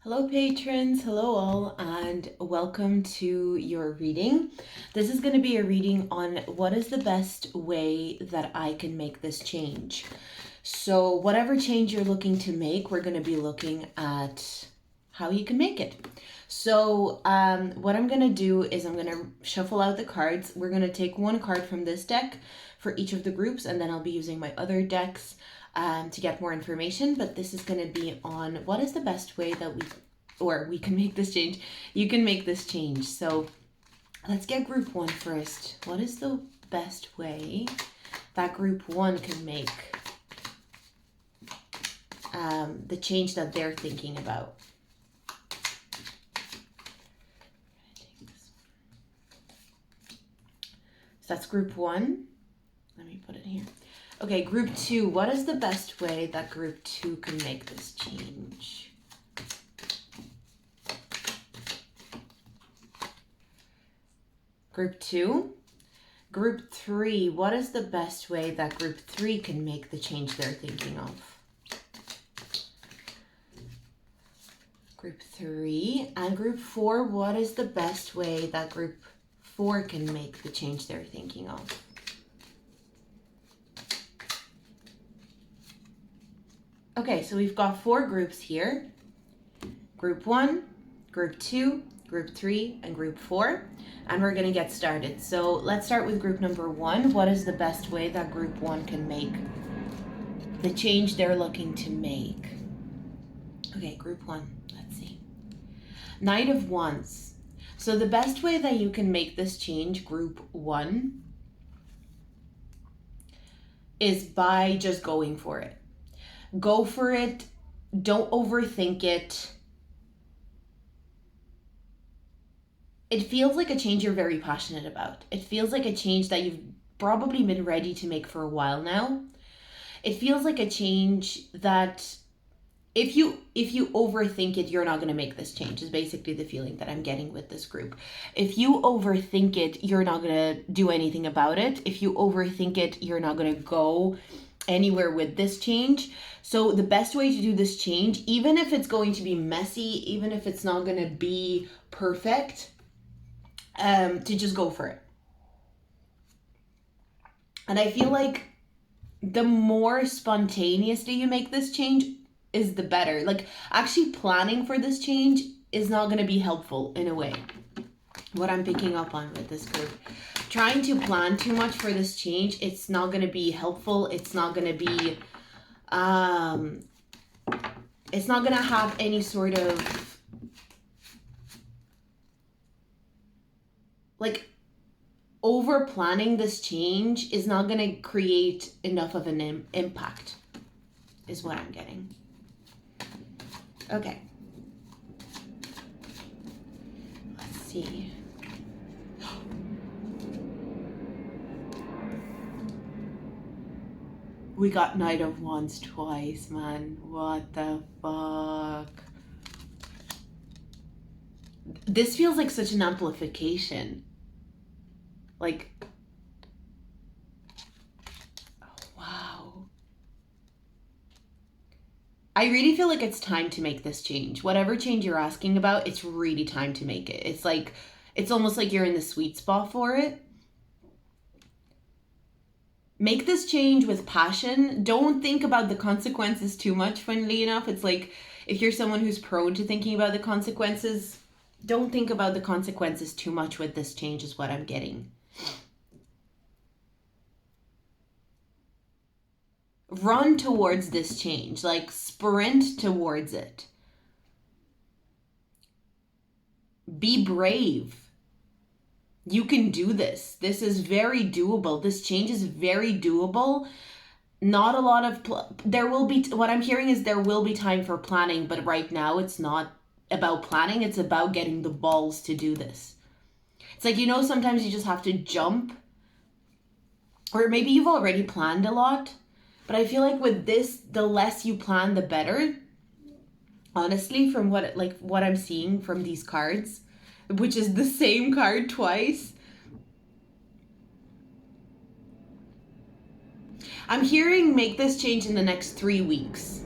Hello patrons, hello all, and welcome to your reading. This is going to be a reading on what is the best way that I can make this change. So whatever change you're looking to make, we're going to be looking at how you can make it. So what I'm going to do is I'm going to shuffle out the cards. We're going to take one card from this deck for each of the groups, and then I'll be using my other decks to get more information. But this is going to be on what is the best way that we can make this change. You can make this change. So let's get group one first. What is the best way that group one can make the change that they're thinking about? So that's group one. Let me put it here. Okay, group two. What is the best way that group two can make this change? Group two. Group three. What is the best way that group three can make the change they're thinking of? Group three. And group four. What is the best way that group four can make the change they're thinking of? Okay, so we've got four groups here. Group one, group two, group three, and group four. And we're gonna get started. So let's start with group number one. What is the best way that group one can make the change they're looking to make? Okay, group one, let's see. Knight of Wands. So the best way that you can make this change, group one, is by just going for it. Go for it. Don't overthink it. It feels like a change you're very passionate about. It feels like a change that you've probably been ready to make for a while now. It feels like a change that if you overthink it, you're not going to make this change, is basically the feeling that I'm getting with this group. If you overthink it, you're not going to do anything about it. If you overthink it, you're not going to go anywhere with this change. So the best way to do this change, even if it's going to be messy, even if it's not going to be perfect, to just go for it. And I feel like the more spontaneously you make this change is the better. Like, actually planning for this change is not going to be helpful in a way. What I'm picking up on with this group. Trying to plan too much for this change, it's not going to be helpful. It's not going to be, it's not going to have any sort of, like, over planning this change is not going to create enough of an impact, is what I'm getting. Okay. Let's see. We got Knight of Wands twice, man. What the fuck? This feels like such an amplification. Like, oh, wow. I really feel like it's time to make this change. Whatever change you're asking about, it's really time to make it. It's like, it's almost like you're in the sweet spot for it. Make this change with passion. Don't think about the consequences too much, funnily enough. It's like, if you're someone who's prone to thinking about the consequences, don't think about the consequences too much with this change, is what I'm getting. Run towards this change, like sprint towards it. Be brave. You can do this. This is very doable. This change is very doable. Not a lot of, there will be, what I'm hearing is there will be time for planning, but right now it's not about planning. It's about getting the balls to do this. It's like, sometimes you just have to jump, or maybe you've already planned a lot, but I feel like with this, the less you plan, the better. Honestly, from what I'm seeing from these cards, which is the same card twice. I'm hearing make this change in the next 3 weeks.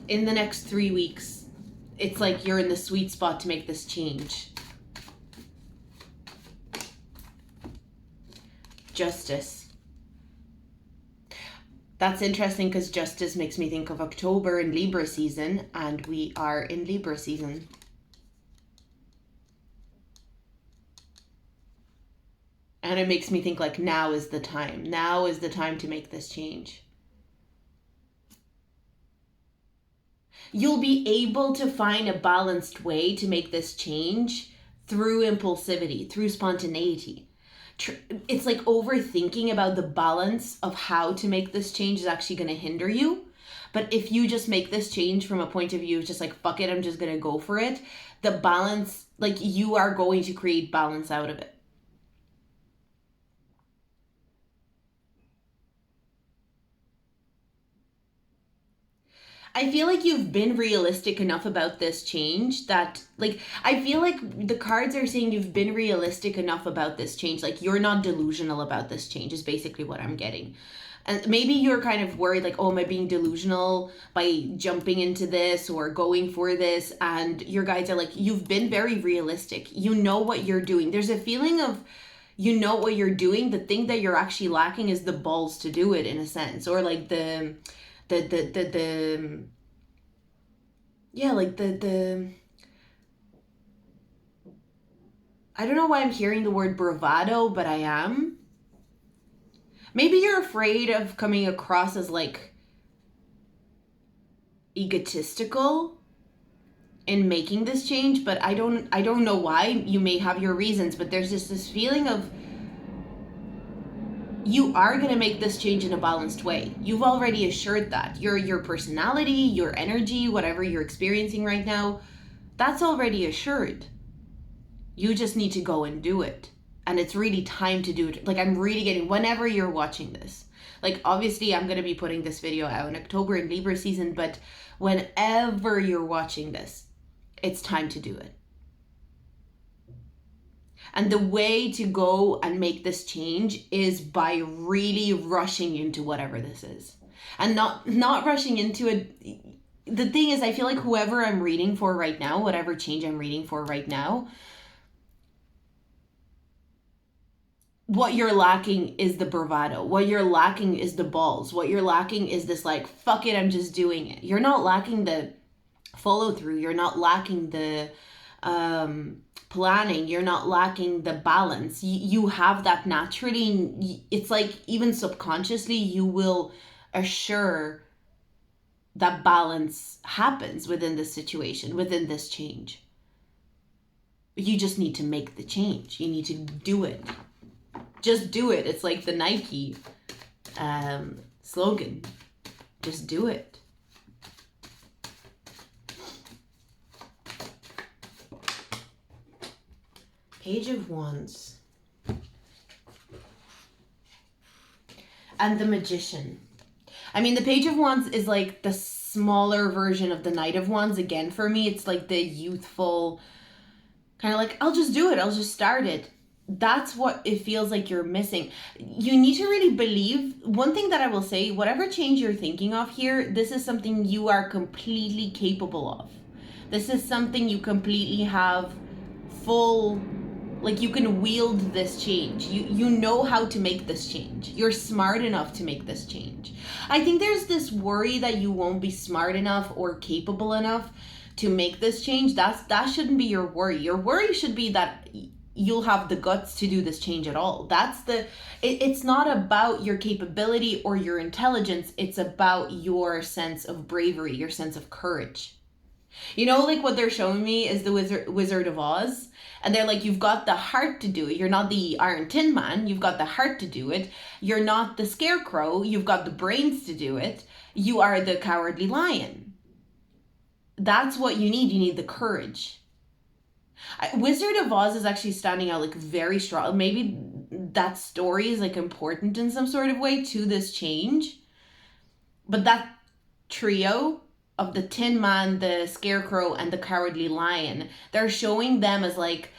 in the next 3 weeks, it's like you're in the sweet spot to make this change. Justice. That's interesting because justice makes me think of October and Libra season, and we are in Libra season. And it makes me think like now is the time. Now is the time to make this change. You'll be able to find a balanced way to make this change through impulsivity, through spontaneity. It's like overthinking about the balance of how to make this change is actually going to hinder you. But if you just make this change from a point of view of just like, fuck it, I'm just going to go for it, the balance, like you are going to create balance out of it. I feel like you've been realistic enough about this change that, like, I feel like the cards are saying you've been realistic enough about this change. Like, you're not delusional about this change is basically what I'm getting. And maybe you're kind of worried, like, oh, am I being delusional by jumping into this or going for this? And your guides are like, you've been very realistic. You know what you're doing. There's a feeling of, you know what you're doing. The thing that you're actually lacking is the balls to do it, in a sense, or like the yeah, like the I don't know why I'm hearing the word bravado, but I am. Maybe you're afraid of coming across as like egotistical in making this change, but I don't know why. You may have your reasons, but there's just this feeling of you are going to make this change in a balanced way. You've already assured that. Your personality, your energy, whatever you're experiencing right now, that's already assured. You just need to go and do it. And it's really time to do it. Like, I'm really getting, whenever you're watching this, like, obviously I'm going to be putting this video out in October in Libra season, but whenever you're watching this, it's time to do it. And the way to go and make this change is by really rushing into whatever this is. And not rushing into it. The thing is, I feel like whoever I'm reading for right now, whatever change I'm reading for right now, what you're lacking is the bravado. What you're lacking is the balls. What you're lacking is this like, fuck it, I'm just doing it. You're not lacking the follow through. You're not lacking the planning. You're not lacking the balance. You have that naturally. It's like even subconsciously you will assure that balance happens within this situation, within this change. You just need to make the change. You need to do it. Just do it. It's like the Nike slogan. Just do it. Page of Wands. And the Magician. I mean, the Page of Wands is like the smaller version of the Knight of Wands. Again, for me, it's like the youthful, kind of like, I'll just do it. I'll just start it. That's what it feels like you're missing. You need to really believe. One thing that I will say, whatever change you're thinking of here, this is something you are completely capable of. This is something you completely have full, like you can wield this change. You know how to make this change. You're smart enough to make this change. I think there's this worry that you won't be smart enough or capable enough to make this change. That shouldn't be your worry. Your worry should be that you'll have the guts to do this change at all. It's not about your capability or your intelligence. It's about your sense of bravery, your sense of courage. You know, like what they're showing me is the Wizard of Oz. And they're like, you've got the heart to do it. You're not the Iron Tin Man. You've got the heart to do it. You're not the Scarecrow. You've got the brains to do it. You are the Cowardly Lion. That's what you need. You need the courage. Wizard of Oz is actually standing out like very strong. Maybe that story is like important in some sort of way to this change. But that trio of the Tin Man, the Scarecrow, and the Cowardly Lion, they're showing them as like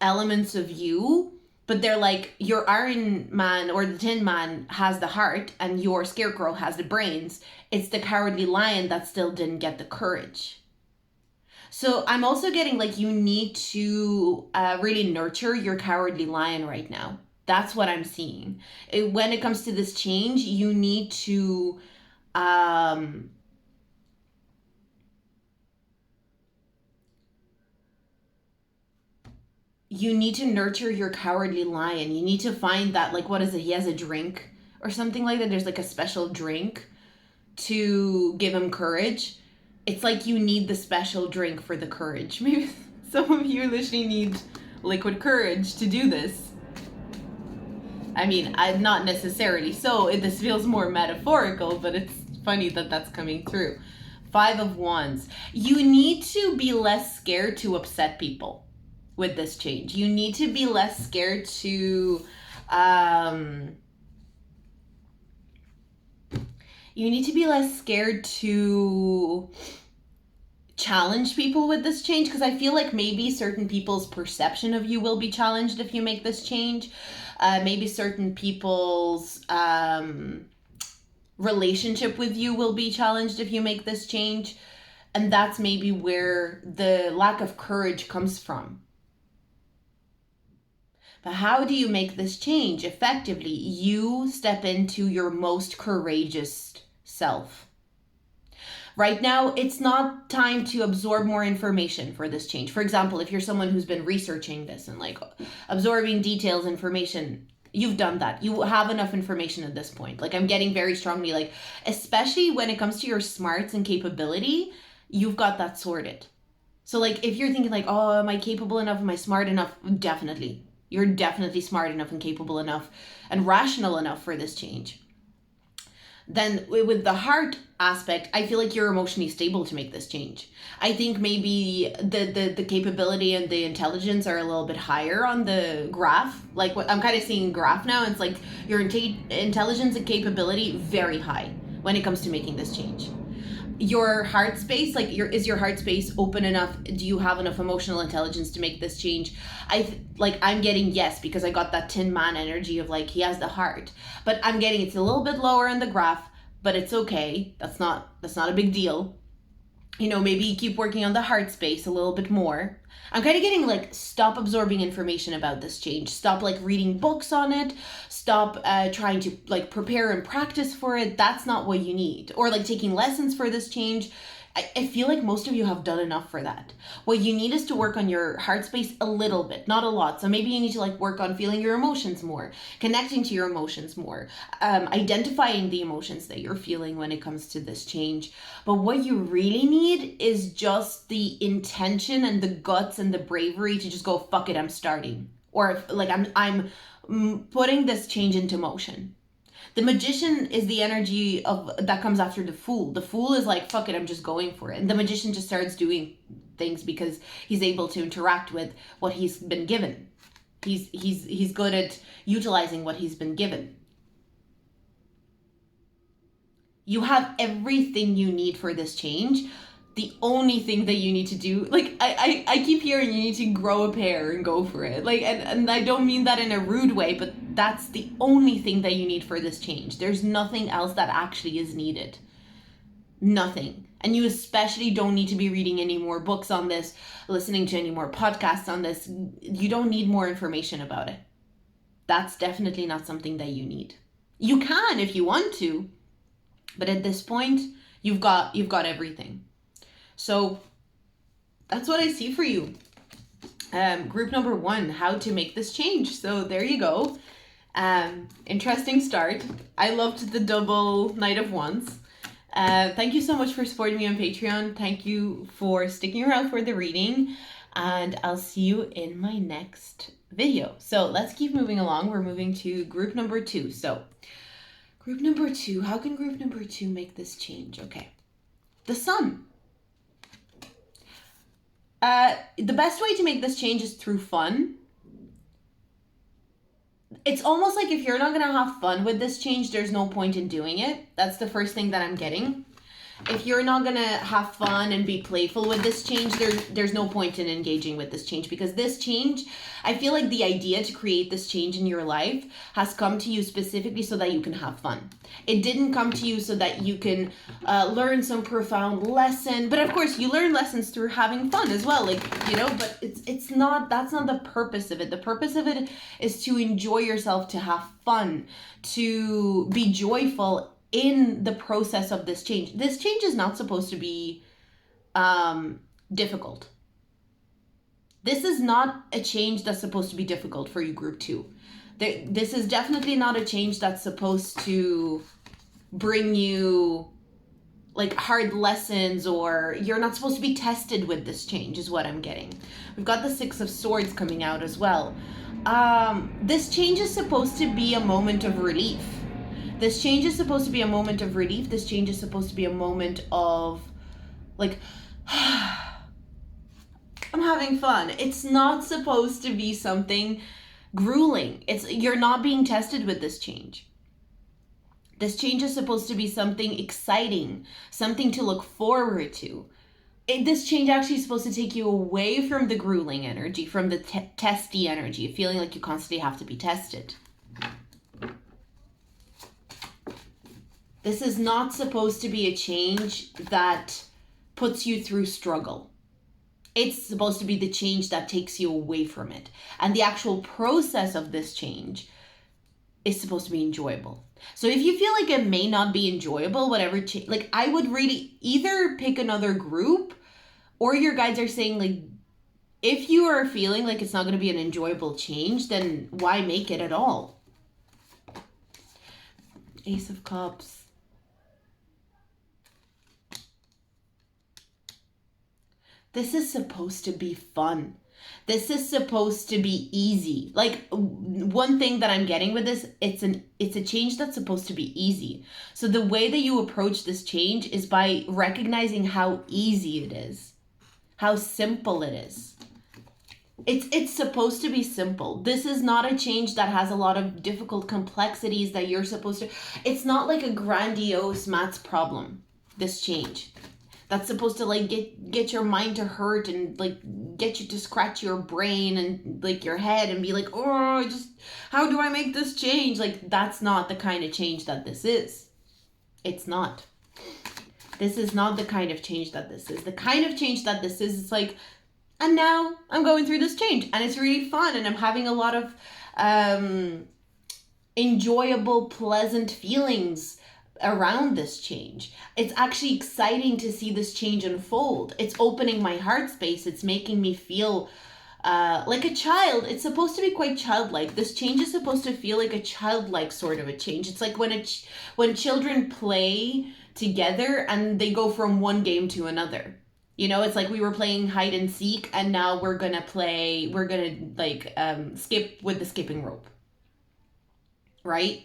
elements of you But they're like, your Iron Man or the Tin Man has the heart and your Scarecrow has the brains. It's the Cowardly Lion that still didn't get the courage. So I'm also getting like you need to really nurture your Cowardly Lion right now. That's what I'm seeing. When it comes to this change, you need to nurture your Cowardly Lion. You need to find that, like, what is it? He has a drink or something like that. There's like a special drink to give him courage. It's like you need the special drink for the courage. Maybe some of you literally need liquid courage to do this. I mean, I'm not necessarily so. This feels more metaphorical, but it's funny that that's coming through. 5 of Wands. You need to be less scared to upset people with this change. You need to be less scared to challenge people with this change, because I feel like maybe certain people's perception of you will be challenged if you make this change. Maybe certain people's relationship with you will be challenged if you make this change. And that's maybe where the lack of courage comes from. But how do you make this change effectively? You step into your most courageous self. Right now, it's not time to absorb more information for this change. For example, if you're someone who's been researching this and like absorbing details, information, you've done that. You have enough information at this point. Like, I'm getting very strongly, like, especially when it comes to your smarts and capability, you've got that sorted. So like, if you're thinking like, oh, am I capable enough? Am I smart enough? Definitely. You're definitely smart enough and capable enough and rational enough for this change. Then with the heart aspect, I feel like you're emotionally stable to make this change. I think maybe the capability and the intelligence are a little bit higher on the graph. Like, what I'm kind of seeing graph now, it's like your intelligence and capability very high when it comes to making this change. Your heart space, like, is your heart space open enough? Do you have enough emotional intelligence to make this change? I'm getting yes, because I got that Tin Man energy of like, he has the heart. But I'm getting it's a little bit lower in the graph, but it's okay. That's not a big deal. You know, maybe keep working on the heart space a little bit more. I'm kind of getting like, stop absorbing information about this change. Stop like reading books on it. Stop trying to like prepare and practice for it. That's not what you need. Or like taking lessons for this change. I feel like most of you have done enough for that. What you need is to work on your heart space a little bit, not a lot. So maybe you need to like work on feeling your emotions more, connecting to your emotions more, identifying the emotions that you're feeling when it comes to this change. But what you really need is just the intention and the guts and the bravery to just go, fuck it, I'm starting. Or like, I'm putting this change into motion. The Magician is the energy of that comes after the Fool. The Fool is like, fuck it, I'm just going for it. And the Magician just starts doing things because he's able to interact with what he's been given. He's good at utilizing what he's been given. You have everything you need for this change. The only thing that you need to do, like, I keep hearing you need to grow a pair and go for it. Like, and I don't mean that in a rude way, but that's the only thing that you need for this change. There's nothing else that actually is needed. Nothing. And you especially don't need to be reading any more books on this, listening to any more podcasts on this. You don't need more information about it. That's definitely not something that you need. You can if you want to, but at this point, you've got everything. So that's what I see for you. Group number 1, how to make this change. So there you go. Interesting start. I loved the double Knight of Wands. Thank you so much for supporting me on Patreon. Thank you for sticking around for the reading. And I'll see you in my next video. So let's keep moving along. We're moving to group number 2. So group number 2, how can group number 2 make this change? Okay. The Sun. The best way to make this change is through fun. It's almost like if you're not going to have fun with this change, there's no point in doing it. That's the first thing that I'm getting. if you're not gonna have fun and be playful with this change, there's no point in engaging with this change, because this change, I feel like the idea to create this change in your life has come to you specifically so that you can have fun. It didn't come to you so that you can learn some profound lesson. But of course, you learn lessons through having fun as well, like, you know. But it's not, that's not the purpose of it. The purpose of it is to enjoy yourself, to have fun, to be joyful in the process of this change. This change is not supposed to be difficult. This is not a change that's supposed to be difficult for you, group 2. This is definitely not a change that's supposed to bring you like hard lessons, or you're not supposed to be tested with this change, is what I'm getting. We've got the 6 of Swords coming out as well. This change is supposed to be a moment of relief. This change is supposed to be a moment of relief. This change is supposed to be a moment of like, I'm having fun. It's not supposed to be something grueling. You're not being tested with this change. This change is supposed to be something exciting, something to look forward to. This change actually is supposed to take you away from the grueling energy, from the testy energy, feeling like you constantly have to be tested. This is not supposed to be a change that puts you through struggle. It's supposed to be the change that takes you away from it. And the actual process of this change is supposed to be enjoyable. So if you feel like it may not be enjoyable, whatever, like, I would really either pick another group, or your guides are saying, like, if you are feeling like it's not going to be an enjoyable change, then why make it at all? Ace of Cups. This is supposed to be fun. This is supposed to be easy. Like, one thing that I'm getting with this, it's a change that's supposed to be easy. So the way that you approach this change is by recognizing how easy it is, how simple it is. It's supposed to be simple. This is not a change that has a lot of difficult complexities that you're supposed to. It's not like a grandiose maths problem, this change. That's supposed to like get your mind to hurt and like get you to scratch your brain and like your head and be like, oh, just how do I make this change? Like, that's not the kind of change that this is. It's not. This is not the kind of change that this is. The kind of change that this is like, and now I'm going through this change and it's really fun and I'm having a lot of enjoyable, pleasant feelings around this change. It's actually exciting to see this change unfold. It's opening my heart space. It's making me feel like a child. It's supposed to be quite childlike. This change is supposed to feel like a childlike sort of a change. It's like when children play together and they go from one game to another. You know, it's like we were playing hide and seek and now we're gonna skip with the skipping rope. Right?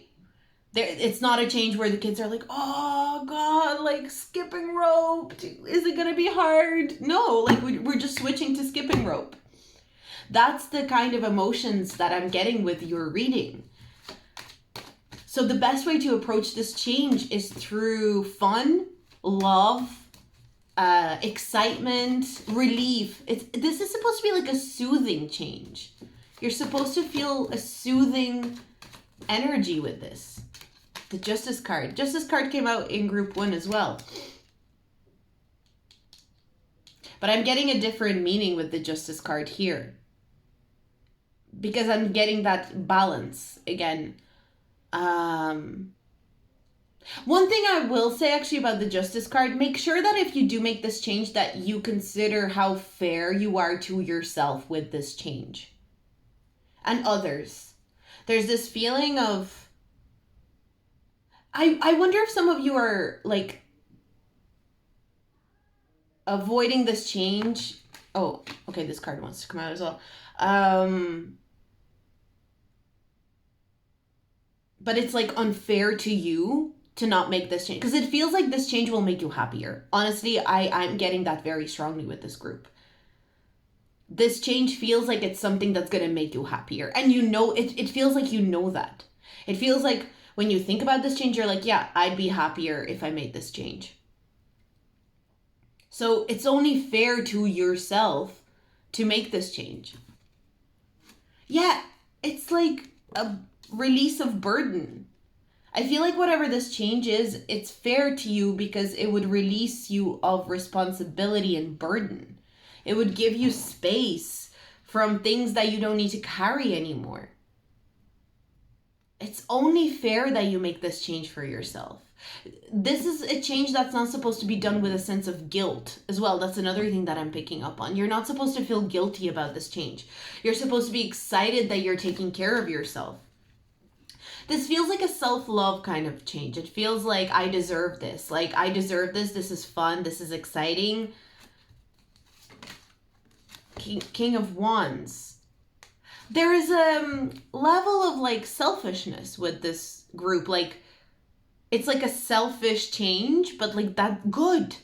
It's not a change where the kids are like, oh God, like skipping rope, is it gonna be hard? No, like we're just switching to skipping rope. That's the kind of emotions that I'm getting with your reading. So the best way to approach this change is through fun, love, excitement, relief. This is supposed to be like a soothing change. You're supposed to feel a soothing energy with this. The Justice card. Justice card came out in group 1 as well. But I'm getting a different meaning with the Justice card here, because I'm getting that balance again. One thing I will say actually about the Justice card, make sure that if you do make this change that you consider how fair you are to yourself with this change and others. There's this feeling of, I wonder if some of you are like avoiding this change. Oh, okay, this card wants to come out as well. But it's like unfair to you to not make this change, because it feels like this change will make you happier. Honestly, I'm getting that very strongly with this group. This change feels like it's something that's going to make you happier. And you know, it feels like you know that. It feels like when you think about this change, you're like, yeah, I'd be happier if I made this change. So it's only fair to yourself to make this change. Yeah, it's like a release of burden. I feel like whatever this change is, it's fair to you because it would release you of responsibility and burden. It would give you space from things that you don't need to carry anymore. It's only fair that you make this change for yourself. This is a change that's not supposed to be done with a sense of guilt as well. That's another thing that I'm picking up on. You're not supposed to feel guilty about this change. You're supposed to be excited that you're taking care of yourself. This feels like a self-love kind of change. It feels like I deserve this. Like I deserve this. This is fun. This is exciting. King of Wands. There is a level of like selfishness with this group. Like it's like a selfish change, but like that good.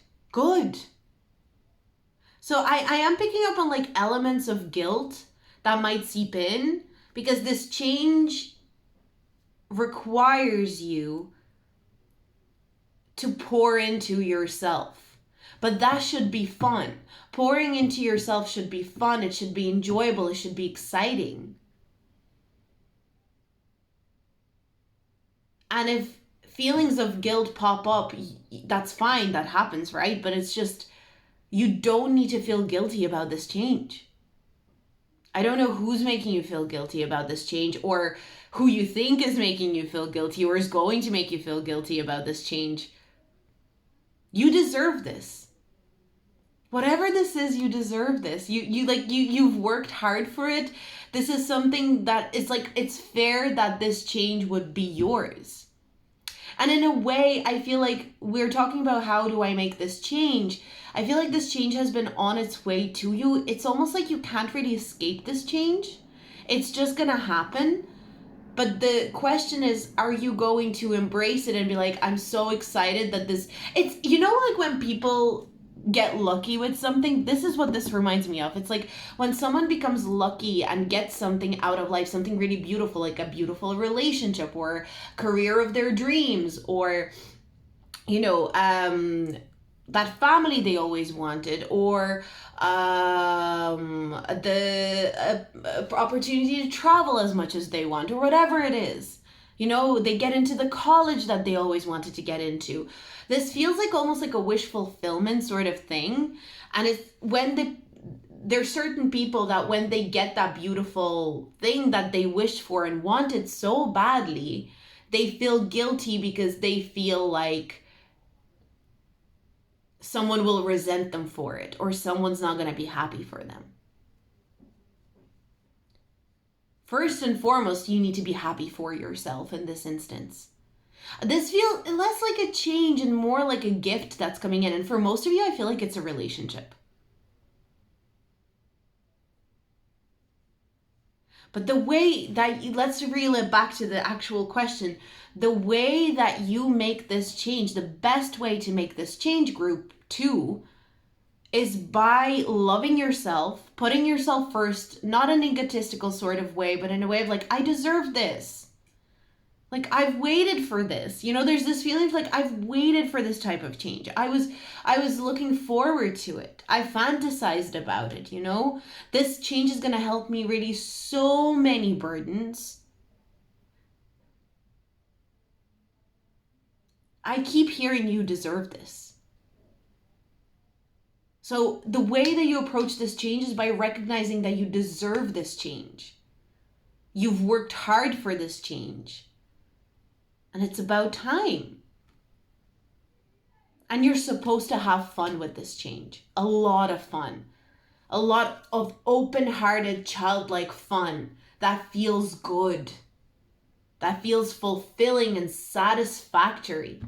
So I am picking up on like elements of guilt that might seep in because this change requires you to pour into yourself. But that should be fun. Pouring into yourself should be fun. It should be enjoyable. It should be exciting. And if feelings of guilt pop up, that's fine. That happens, right? But it's just, you don't need to feel guilty about this change. I don't know who's making you feel guilty about this change, or who you think is making you feel guilty or is going to make you feel guilty about this change. You deserve this. Whatever this is, you deserve this. You've worked hard for it. This is something that is like, it's fair that this change would be yours. And in a way, I feel like we're talking about how do I make this change? I feel like this change has been on its way to you. It's almost like you can't really escape this change. It's just gonna happen. But the question is, are you going to embrace it and be like, I'm so excited that this, it's, you know, like when people get lucky with something, this is what this reminds me of. It's like when someone becomes lucky and gets something out of life, something really beautiful, like a beautiful relationship or career of their dreams, or, you know, that family they always wanted, or the opportunity to travel as much as they want, or whatever it is. You know, they get into the college that they always wanted to get into. This feels like almost like a wish fulfillment sort of thing. And it's when there's certain people that when they get that beautiful thing that they wished for and wanted so badly, they feel guilty because they feel like someone will resent them for it, or someone's not going to be happy for them. First and foremost, you need to be happy for yourself in this instance. This feels less like a change and more like a gift that's coming in. And for most of you, I feel like it's a relationship. But the way that let's reel it back to the actual question. The way that you make this change, the best way to make this change, group 2, is by loving yourself, putting yourself first, not in an egotistical sort of way, but in a way of like, I deserve this. Like, I've waited for this. You know, there's this feeling of like, I've waited for this type of change. I was looking forward to it. I fantasized about it, you know? This change is going to help me release so many burdens. I keep hearing you deserve this. So the way that you approach this change is by recognizing that you deserve this change. You've worked hard for this change. And it's about time. And you're supposed to have fun with this change. A lot of fun. A lot of open-hearted, childlike fun that feels good. That feels fulfilling and satisfactory.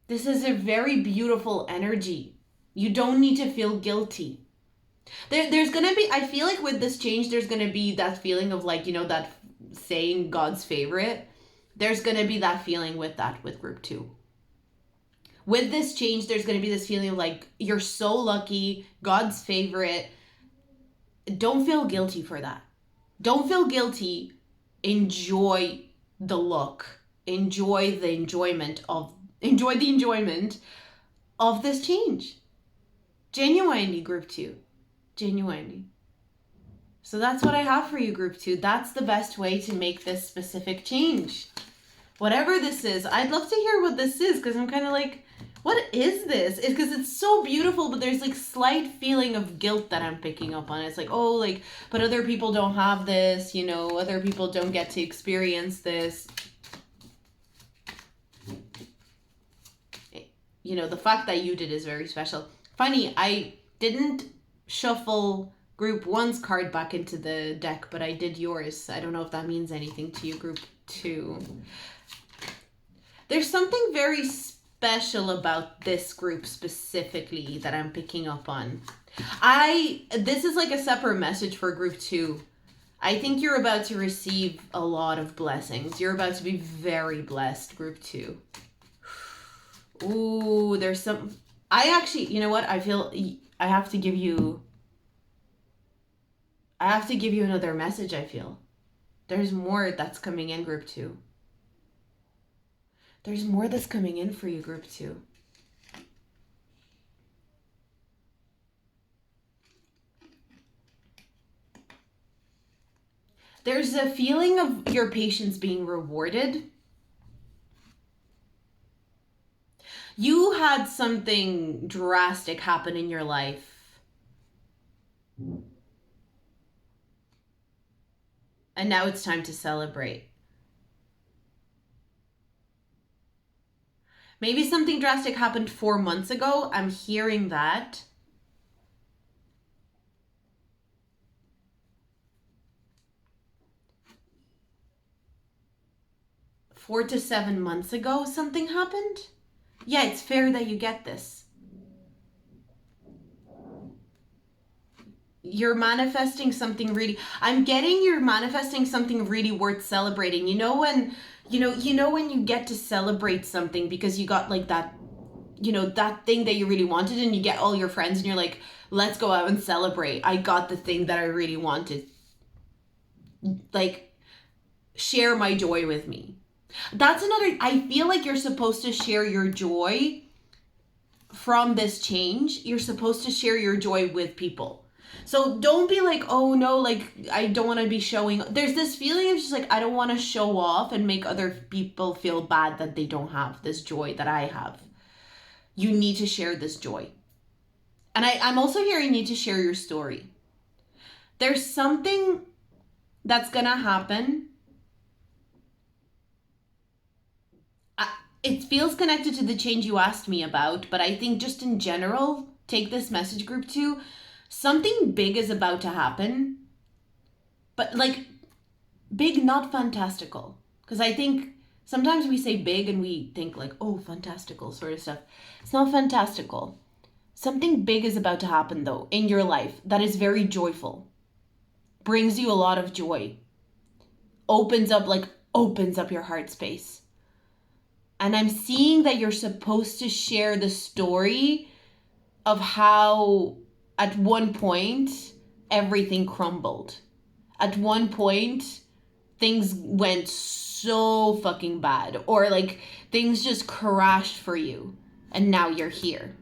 This is a very beautiful energy. You don't need to feel guilty. There's going to be, I feel like with this change, there's going to be that feeling of like, you know, that saying God's favorite. There's going to be that feeling with that with group 2. With this change, there's going to be this feeling of like, you're so lucky, God's favorite. Don't feel guilty for that. Don't feel guilty. Enjoy the look. enjoy the enjoyment of this change. Genuinely, group 2. Genuinely. So that's what I have for you, group 2. That's the best way to make this specific change. Whatever this is, I'd love to hear what this is, because I'm kind of like, what is this? It's because it's so beautiful, but there's like slight feeling of guilt that I'm picking up on. It's like, oh, like, but other people don't have this, you know, other people don't get to experience this. You know, the fact that you did is very special. Funny, I didn't shuffle group 1's card back into the deck, but I did yours. I don't know if that means anything to you, group 2. There's something very special about this group specifically that I'm picking up on. This is like a separate message for group 2. I think you're about to receive a lot of blessings. You're about to be very blessed, group 2. Ooh, there's some... I actually, you know what? I feel I have to give you another message, I feel. There's more that's coming in, group 2. There's more that's coming in for you, group 2. There's a feeling of your patience being rewarded. You had something drastic happen in your life. And now it's time to celebrate. Maybe something drastic happened 4 months ago. I'm hearing that. Four to 7 months ago, something happened? Yeah, it's fair that you get this. You're manifesting something really... I'm getting you're manifesting something really worth celebrating. You know when you get to celebrate something because you got like that, you know, that thing that you really wanted, and you get all your friends and you're like, let's go out and celebrate. I got the thing that I really wanted. Like, share my joy with me. That's another... I feel like you're supposed to share your joy from this change. You're supposed to share your joy with people. So don't be like, oh no, like I don't want to be showing. There's this feeling of just like, I don't want to show off and make other people feel bad that they don't have this joy that I have. You need to share this joy. And I'm also hearing you need to share your story. There's something that's gonna happen. It feels connected to the change you asked me about, but I think just in general, take this message, group 2. Something big is about to happen, but like big, not fantastical. Because I think sometimes we say big and we think like, oh, fantastical sort of stuff. It's not fantastical. Something big is about to happen though in your life that is very joyful, brings you a lot of joy, opens up your heart space. And I'm seeing that you're supposed to share the story of how at one point everything crumbled. At one point things went so fucking bad, or like things just crashed for you, and now you're here.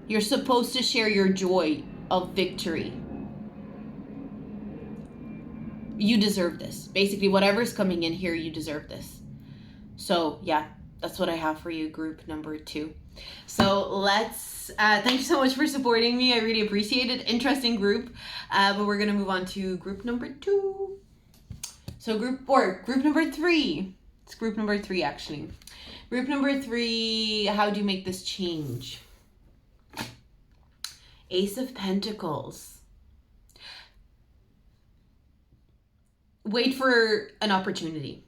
You're supposed to share your joy of victory. You deserve this. Basically, whatever's coming in here, you deserve this. So yeah, that's what I have for you, group number 2. So let's, thank you so much for supporting me. I really appreciate it. Interesting group. But we're going to move on to group number 2. So group number 3. It's group number 3, actually. Group number 3, how do you make this change? Ace of Pentacles. Wait for an opportunity.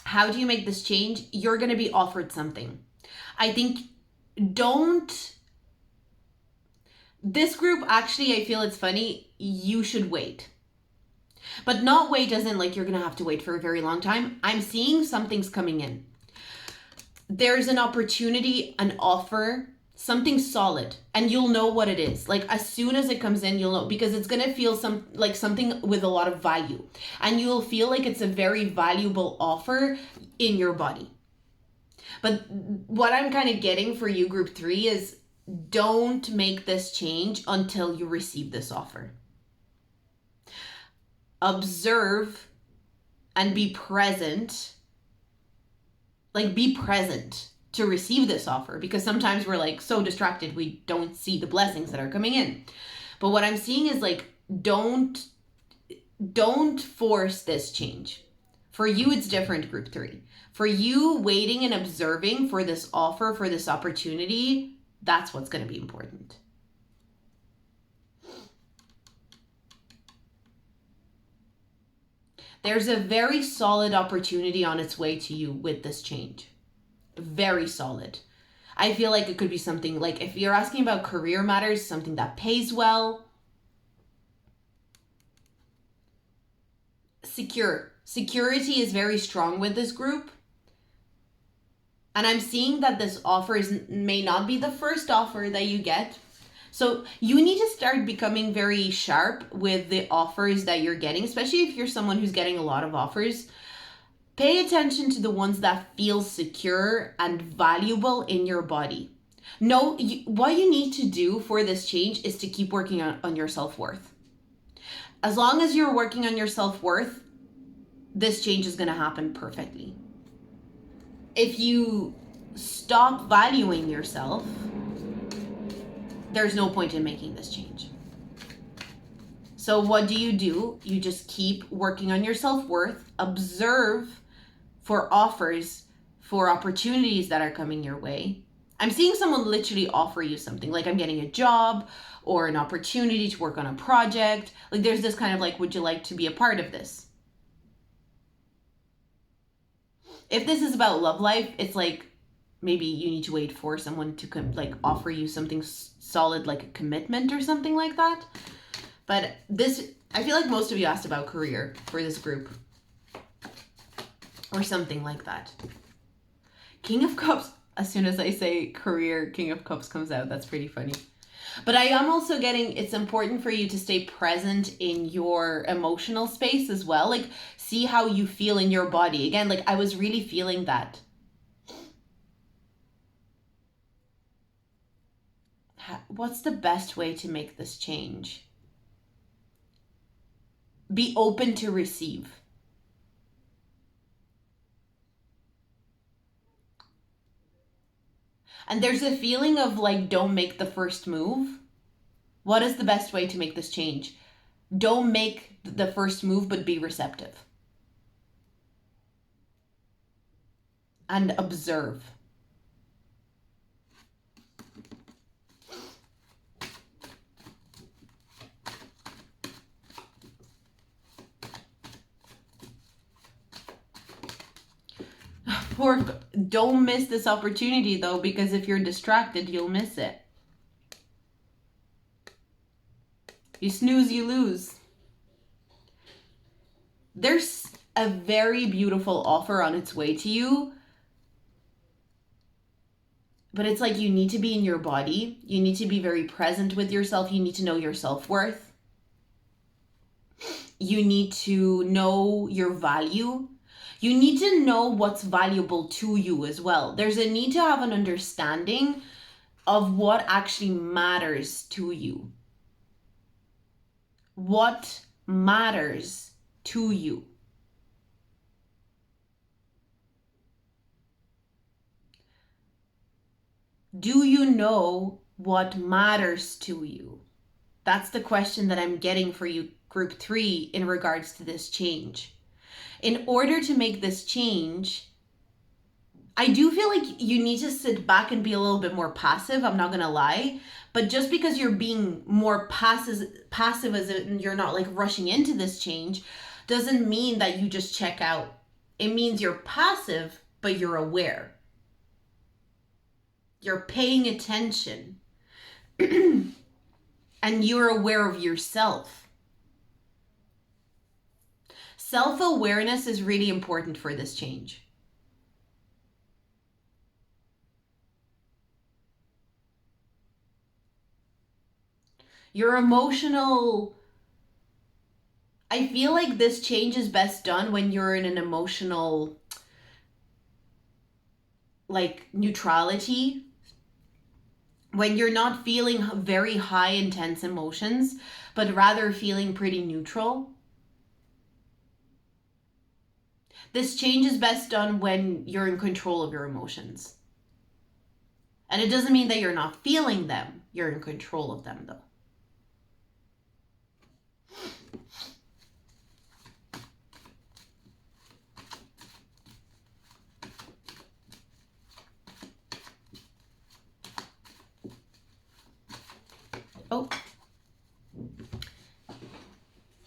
How do you make this change? You're going to be offered something. I think this group, actually, I feel it's funny. You should wait. But not wait as in like you're going to have to wait for a very long time. I'm seeing something's coming in. There's an opportunity, an offer, something solid, and you'll know what it is. Like as soon as it comes in, you'll know, because it's going to feel like something with a lot of value, and you'll feel like it's a very valuable offer in your body. But what I'm kind of getting for you, group 3, is don't make this change until you receive this offer. Observe and be present. Like be present to receive this offer, because sometimes we're like so distracted we don't see the blessings that are coming in. But what I'm seeing is like don't force this change. For you, it's different, group 3. For you, waiting and observing for this offer, for this opportunity, that's what's going to be important. There's a very solid opportunity on its way to you with this change. Very solid. I feel like it could be something like, if you're asking about career matters, something that pays well. Security is very strong with this group. And I'm seeing that this offer may not be the first offer that you get. So you need to start becoming very sharp with the offers that you're getting, especially if you're someone who's getting a lot of offers. Pay attention to the ones that feel secure and valuable in your body. No, what you need to do for this change is to keep working on your self-worth. As long as you're working on your self-worth, this change is going to happen perfectly. If you stop valuing yourself, there's no point in making this change. So what do? You just keep working on your self-worth, observe for offers, for opportunities that are coming your way. I'm seeing someone literally offer you something, like I'm getting a job or an opportunity to work on a project. Like there's this kind of like, would you like to be a part of this? If this is about love life, it's like maybe you need to wait for someone to like offer you something solid, like a commitment or something like that. But this, I feel like most of you asked about career for this group or something like that. King of Cups, as soon as I say career, King of Cups comes out. That's pretty funny. But I am also getting, it's important for you to stay present in your emotional space as well. Like, see how you feel in your body. Again, like I was really feeling that. What's the best way to make this change? Be open to receive. And there's a feeling of like, don't make the first move. What is the best way to make this change? Don't make the first move, but be receptive. And observe. Don't miss this opportunity though, because if you're distracted, you'll miss it. You snooze, you lose. There's a very beautiful offer on its way to you, but it's like you need to be in your body. You need to be very present with yourself. You need to know your self-worth. You need to know your value. You need to know what's valuable to you as well. There's a need to have an understanding of what actually matters to you. What matters to you. Do you know what matters to you? That's the question that I'm getting for you, group 3, in regards to this change. In order to make this change, I do feel like you need to sit back and be a little bit more passive. I'm not going to lie. But just because you're being more passive as in you're not like rushing into this change, doesn't mean that you just check out. It means you're passive, but you're aware. You're paying attention. And you're aware of yourself. Self-awareness is really important for this change. Your emotional, I feel like this change is best done when you're in an emotional, like, neutrality, when you're not feeling very high intense emotions, but rather feeling pretty neutral. This change is best done when you're in control of your emotions. And it doesn't mean that you're not feeling them. You're in control of them, though. Oh.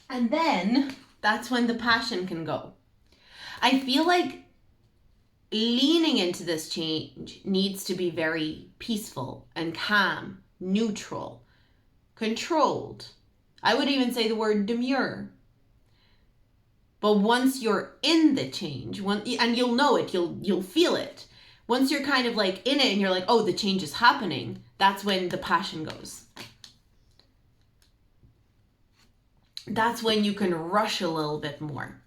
And then that's when the passion can go. I feel like leaning into this change needs to be very peaceful and calm, neutral, controlled. I would even say the word demure. But once you're in the change, and you'll know it, you'll feel it. Once you're kind of like in it and you're like, oh, the change is happening, that's when the passion goes. That's when you can rush a little bit more.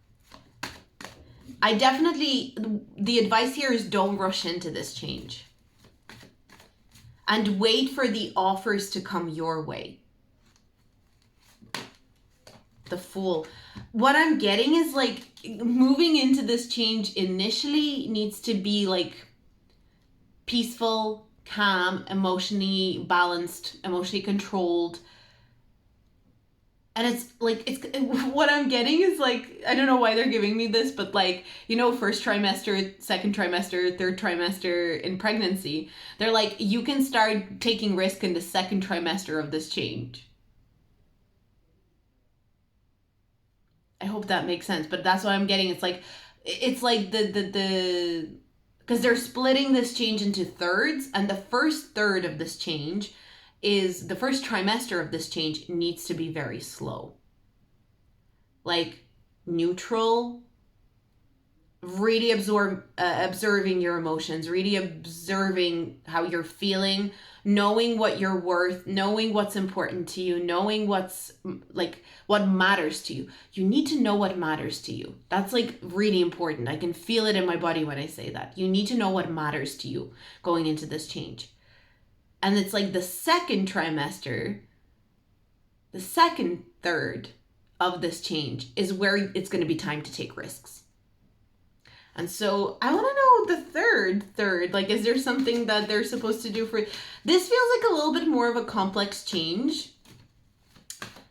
The advice here is don't rush into this change. And wait for the offers to come your way. The Fool. What I'm getting is like moving into this change initially needs to be like peaceful, calm, emotionally balanced, emotionally controlled. And it's what I'm getting is like, I don't know why they're giving me this, but like, you know, first trimester, second trimester, third trimester in pregnancy, they're like, you can start taking risk in the second trimester of this change. I hope that makes sense, but that's what I'm getting. It's like the because they're splitting this change into thirds, and the first third of this change is the first trimester of this change needs to be very slow. Like neutral, really observing your emotions, really observing how you're feeling, knowing what you're worth, knowing what's important to you, knowing what's like what matters to you. You need to know what matters to you. That's like really important. I can feel it in my body when I say that. You need to know what matters to you going into this change. And it's like the second trimester, the second third of this change is where it's going to be time to take risks. And so I want to know the third, like, is there something that they're supposed to do for this? Feels like a little bit more of a complex change,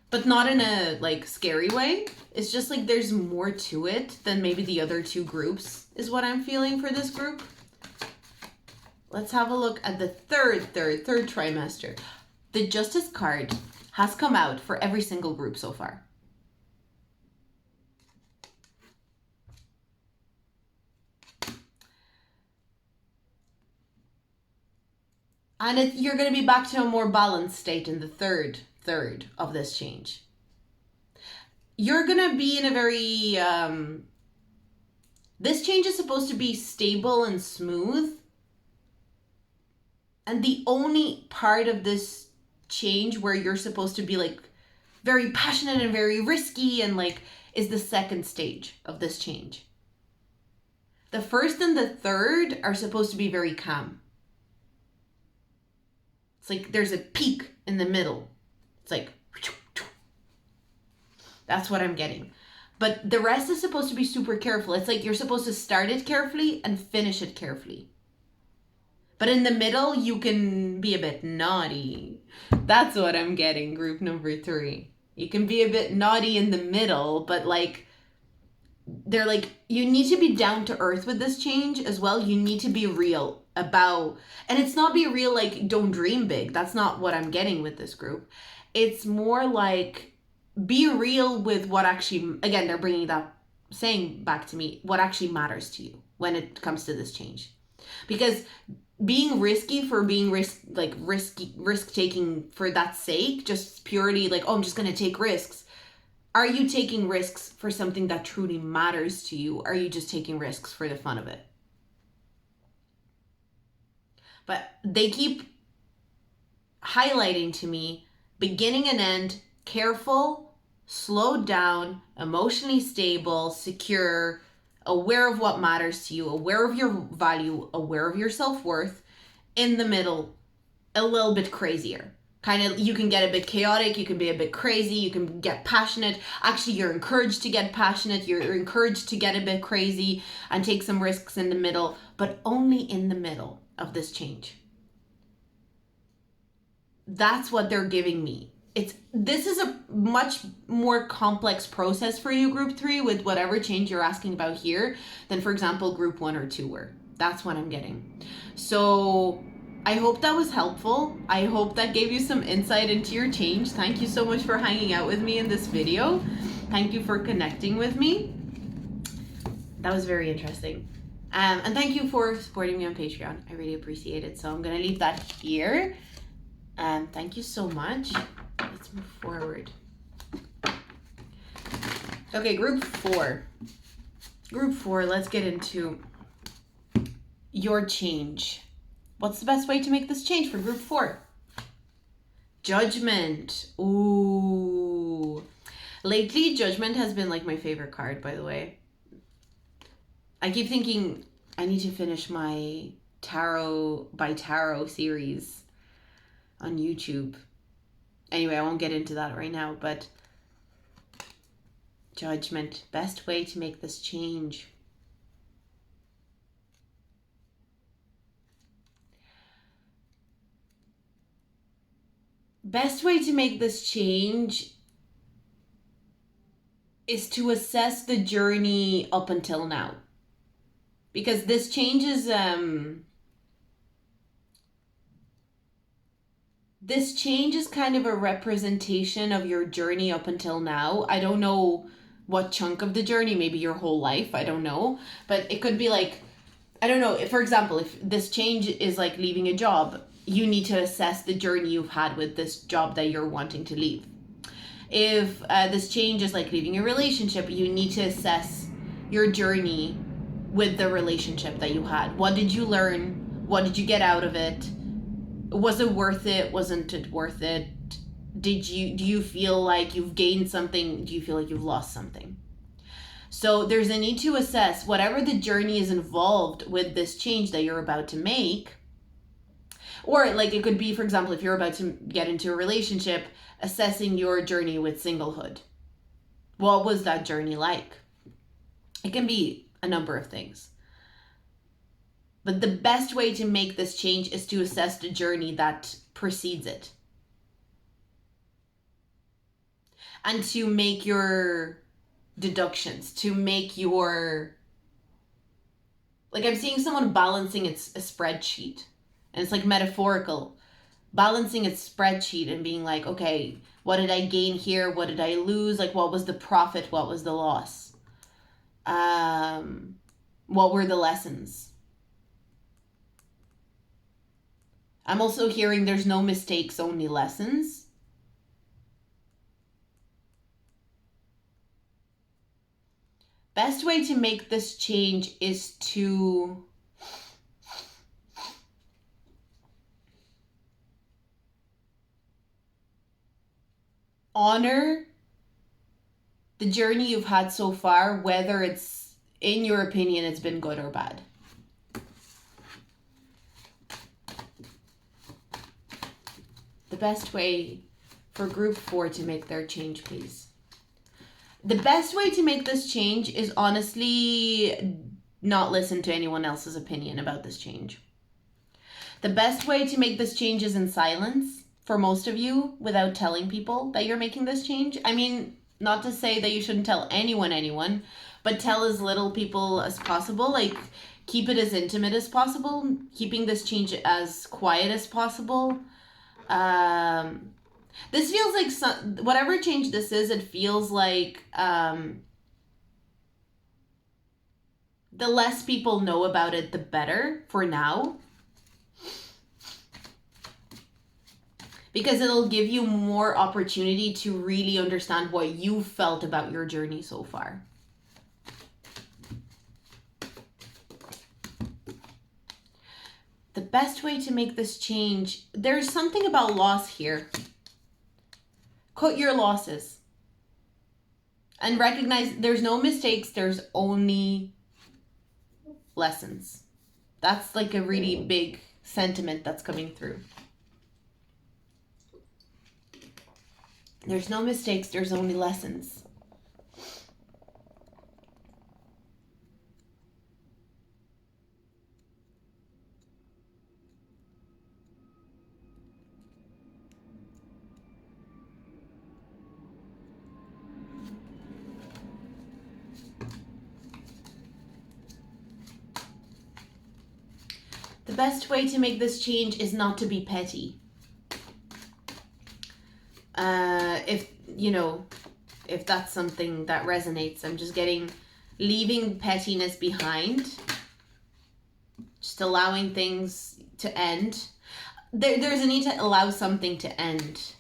but not in a like scary way. It's just like there's more to it than maybe the other two groups is what I'm feeling for this group. Let's have a look at the third trimester. The Justice card has come out for every single group so far. And you're going to be back to a more balanced state in the third of this change. You're going to be in a very... this change is supposed to be stable and smooth. And the only part of this change where you're supposed to be like very passionate and very risky and like is the second stage of this change. The first and the third are supposed to be very calm. It's like there's a peak in the middle. It's like, that's what I'm getting. But the rest is supposed to be super careful. It's like you're supposed to start it carefully and finish it carefully. But in the middle, you can be a bit naughty. That's what I'm getting, group number 3. You can be a bit naughty in the middle, but like, they're like, you need to be down to earth with this change as well. You need to be real about, and it's not be real like, don't dream big. That's not what I'm getting with this group. It's more like, be real with what actually, again, they're bringing that saying back to me, what actually matters to you when it comes to this change. Because being risky for being risk taking for that sake, just purely like, oh, I'm just going to take risks. Are you taking risks for something that truly matters to you? Or are you just taking risks for the fun of it? But they keep highlighting to me beginning and end, careful, slowed down, emotionally stable, secure, aware of what matters to you, aware of your value, aware of your self-worth. In the middle, a little bit crazier. Kind of, you can get a bit chaotic, you can be a bit crazy, you can get passionate. Actually, you're encouraged to get passionate, you're encouraged to get a bit crazy and take some risks in the middle, but only in the middle of this change. That's what they're giving me. This is a much more complex process for you, group 3, with whatever change you're asking about here, than, for example, group 1 or 2 were. That's what I'm getting. So I hope that was helpful. I hope that gave you some insight into your change. Thank you so much for hanging out with me in this video. Thank you for connecting with me. That was very interesting. And thank you for supporting me on Patreon. I really appreciate it. So I'm going to leave that here. Thank you so much. Let's move forward. Okay, group 4. Group 4, let's get into your change. What's the best way to make this change for group 4? Judgment. Ooh. Lately, Judgment has been like my favorite card, by the way. I keep thinking I need to finish my Tarot by Tarot series on YouTube. Anyway, I won't get into that right now, but Judgment, best way to make this change. Best way to make this change is to assess the journey up until now. Because this change is kind of a representation of your journey up until now. I don't know what chunk of the journey, maybe your whole life, I don't know. But it could be like, I don't know, for example, if this change is like leaving a job, you need to assess the journey you've had with this job that you're wanting to leave. If this change is like leaving a relationship, you need to assess your journey with the relationship that you had. What did you learn? What did you get out of it? Was it worth it? Wasn't it worth it? Do you feel like you've gained something? Do you feel like you've lost something? So there's a need to assess whatever the journey is involved with this change that you're about to make. Or like it could be, for example, if you're about to get into a relationship, assessing your journey with singlehood. What was that journey like? It can be a number of things. But the best way to make this change is to assess the journey that precedes it. And to make your deductions, to make your... Like I'm seeing someone balancing a spreadsheet. And it's like metaphorical. Balancing its spreadsheet and being like, okay, what did I gain here? What did I lose? Like what was the profit? What was the loss? What were the lessons? I'm also hearing there's no mistakes, only lessons. Best way to make this change is to honor the journey you've had so far, whether it's, in your opinion, it's been good or bad. The best way for group 4 to make their change, please. The best way to make this change is honestly not listen to anyone else's opinion about this change. The best way to make this change is in silence for most of you, without telling people that you're making this change. I mean, not to say that you shouldn't tell anyone, but tell as little people as possible. Like, keep it as intimate as possible, keeping this change as quiet as possible. This feels like whatever change this is, it feels like the less people know about it, the better for now. Because it'll give you more opportunity to really understand what you felt about your journey so far. The best way to make this change, there's something about loss here. Cut your losses. And recognize there's no mistakes, there's only lessons. That's like a really big sentiment that's coming through. There's no mistakes, there's only lessons. The best way to make this change is not to be petty. If that's something that resonates, I'm just leaving pettiness behind, just allowing things to end. There's a need to allow something to end,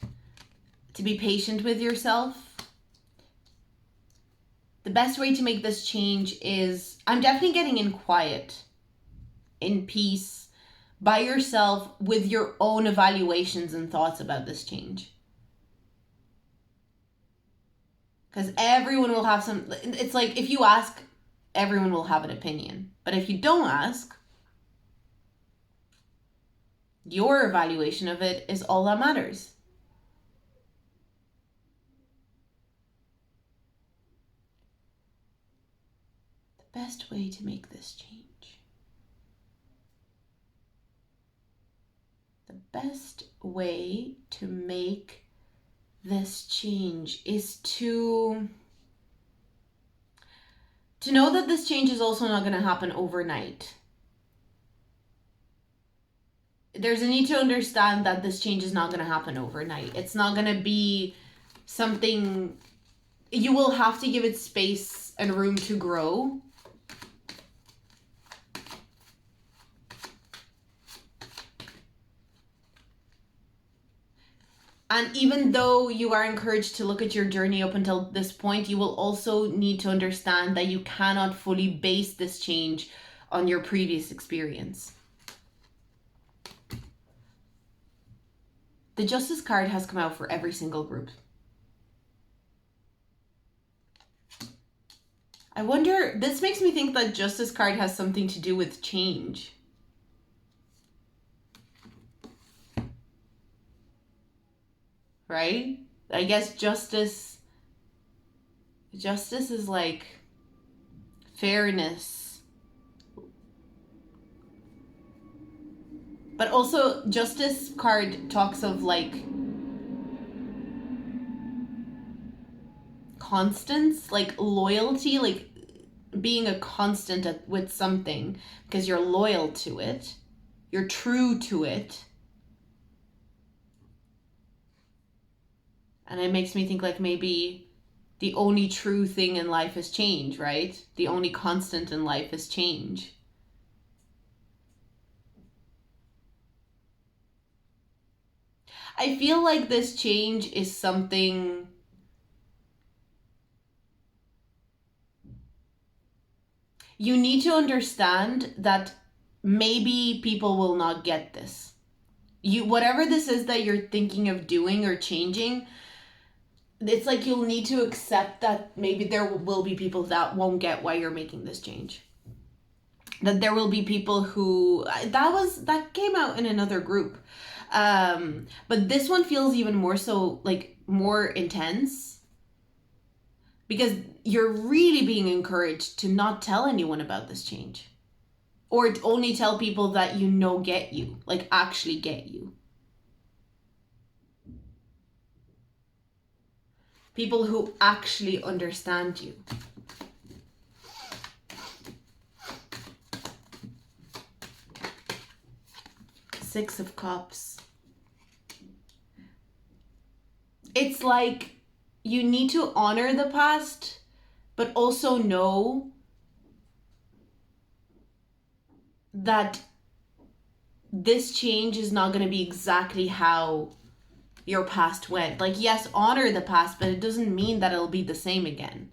to be patient with yourself. The best way to make this change is, I'm definitely getting in quiet, in peace, by yourself, with your own evaluations and thoughts about this change. Because everyone will have it's like if you ask, everyone will have an opinion. But if you don't ask, your evaluation of it is all that matters. The best way to make this change. The best way to make this change is to know that this change is also not going to happen overnight. There's a need to understand that this change is not going to happen overnight. It's not going to be something, you will have to give it space and room to grow. And even though you are encouraged to look at your journey up until this point, you will also need to understand that you cannot fully base this change on your previous experience. The Justice card has come out for every single group. I wonder, this makes me think that Justice card has something to do with change. Right? I guess justice is like fairness. But also Justice card talks of like constance, like loyalty, like being a constant with something because you're loyal to it. You're true to it. And it makes me think like maybe the only true thing in life is change, right? The only constant in life is change. I feel like this change is something you need to understand that maybe people will not get this. Whatever this is that you're thinking of doing or changing, it's like you'll need to accept that maybe there will be people that won't get why you're making this change. That there will be people who, that came out in another group. But this one feels even more so, like more intense. Because you're really being encouraged to not tell anyone about this change. Or to only tell people that you know get you, like actually get you. People who actually understand you. Six of Cups. It's like you need to honor the past, but also know that this change is not going to be exactly how your past went. Like, yes, honor the past, but it doesn't mean that it'll be the same again.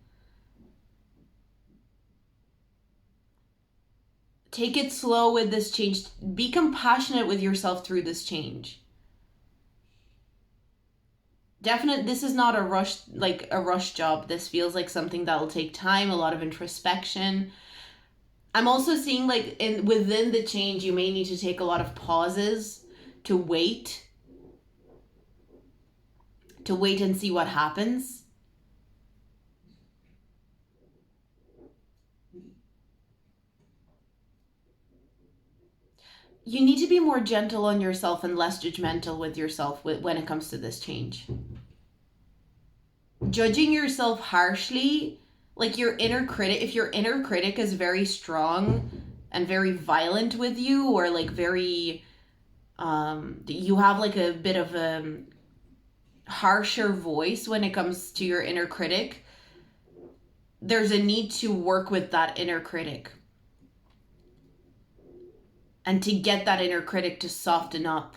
Take it slow with this change. Be compassionate with yourself through this change. This is not a rush job. This feels like something that will take time, a lot of introspection. I'm also seeing like within the change, you may need to take a lot of pauses to wait and see what happens. You need to be more gentle on yourself and less judgmental with yourself when it comes to this change. Judging yourself harshly, like your inner critic, if your inner critic is very strong and very violent with you, or like very, you have like a bit of a harsher voice when it comes to your inner critic, there's a need to work with that inner critic. And to get that inner critic to soften up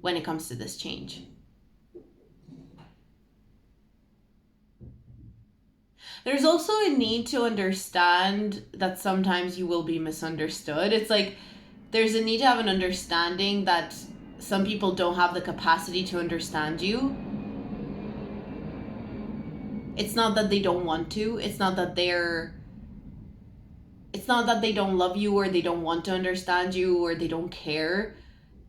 when it comes to this change. There's also a need to understand that sometimes you will be misunderstood. It's like there's a need to have an understanding that some people don't have the capacity to understand you. It's not that they don't want to. It's not that they don't love you or they don't want to understand you or they don't care.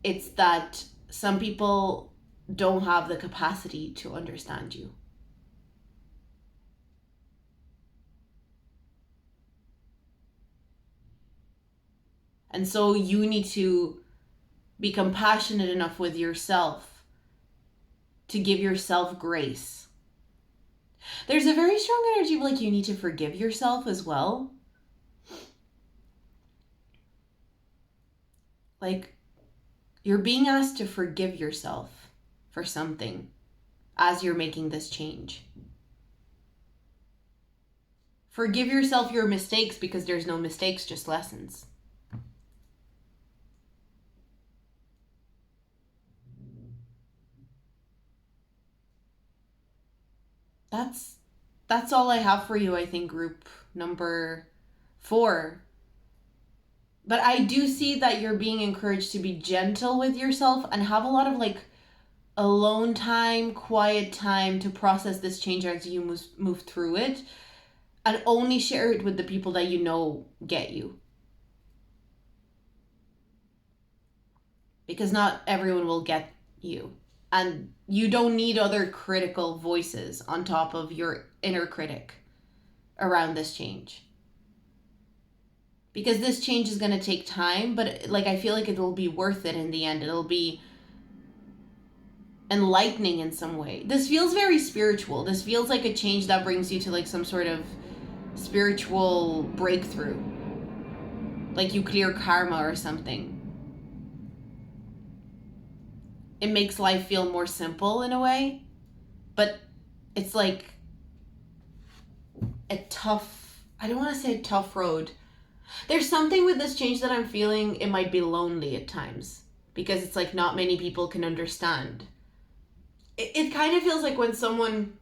It's that some people don't have the capacity to understand you. And so you need to be compassionate enough with yourself to give yourself grace. There's a very strong energy of like you need to forgive yourself as well. Like you're being asked to forgive yourself for something as you're making this change. Forgive yourself your mistakes because there's no mistakes, just lessons. That's all I have for you, I think, group number 4. But I do see that you're being encouraged to be gentle with yourself and have a lot of like alone time, quiet time to process this change as you move through it, and only share it with the people that you know get you. Because not everyone will get you. And you don't need other critical voices on top of your inner critic around this change. Because this change is going to take time, but like I feel like it will be worth it in the end. It'll be enlightening in some way. This feels very spiritual. This feels like a change that brings you to like some sort of spiritual breakthrough. Like you clear karma or something. It makes life feel more simple in a way, but it's like a tough, I don't want to say a tough road. There's something with this change that I'm feeling it might be lonely at times because it's like not many people can understand. It kind of feels like when someone,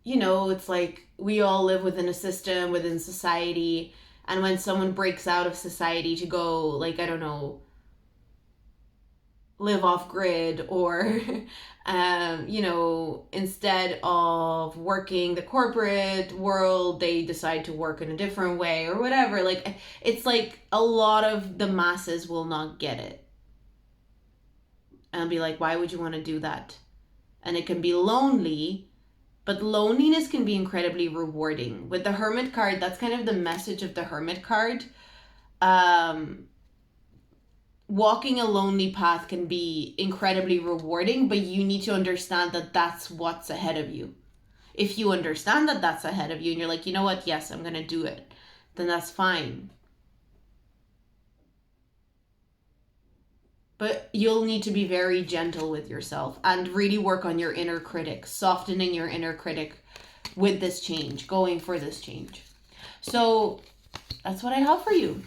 you know, it's like we all live within a system, within society, and when someone breaks out of society to go, like, I don't know, live off grid or you know, instead of working the corporate world they decide to work in a different way or whatever, like it's like a lot of the masses will not get it and be like, why would you want to do that? And it can be lonely, but loneliness can be incredibly rewarding. With the Hermit card, that's kind of the message of the Hermit card. Walking a lonely path can be incredibly rewarding, but you need to understand that that's what's ahead of you. If you understand that that's ahead of you and you're like, you know what, yes, I'm going to do it, then that's fine. But you'll need to be very gentle with yourself and really work on your inner critic, softening your inner critic with this change, going for this change. So that's what I have for you.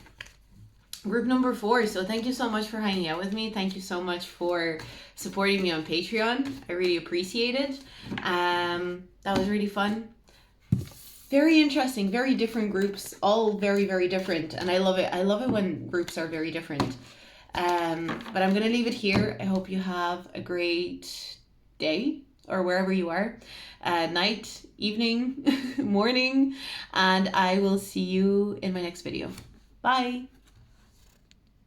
Group number 4. So thank you so much for hanging out with me. Thank you so much for supporting me on Patreon. I really appreciate it. That was really fun. Very interesting, very different groups, all very, very different. And I love it. I love it when groups are very different. But I'm going to leave it here. I hope you have a great day or wherever you are, night, evening, morning, and I will see you in my next video. Bye.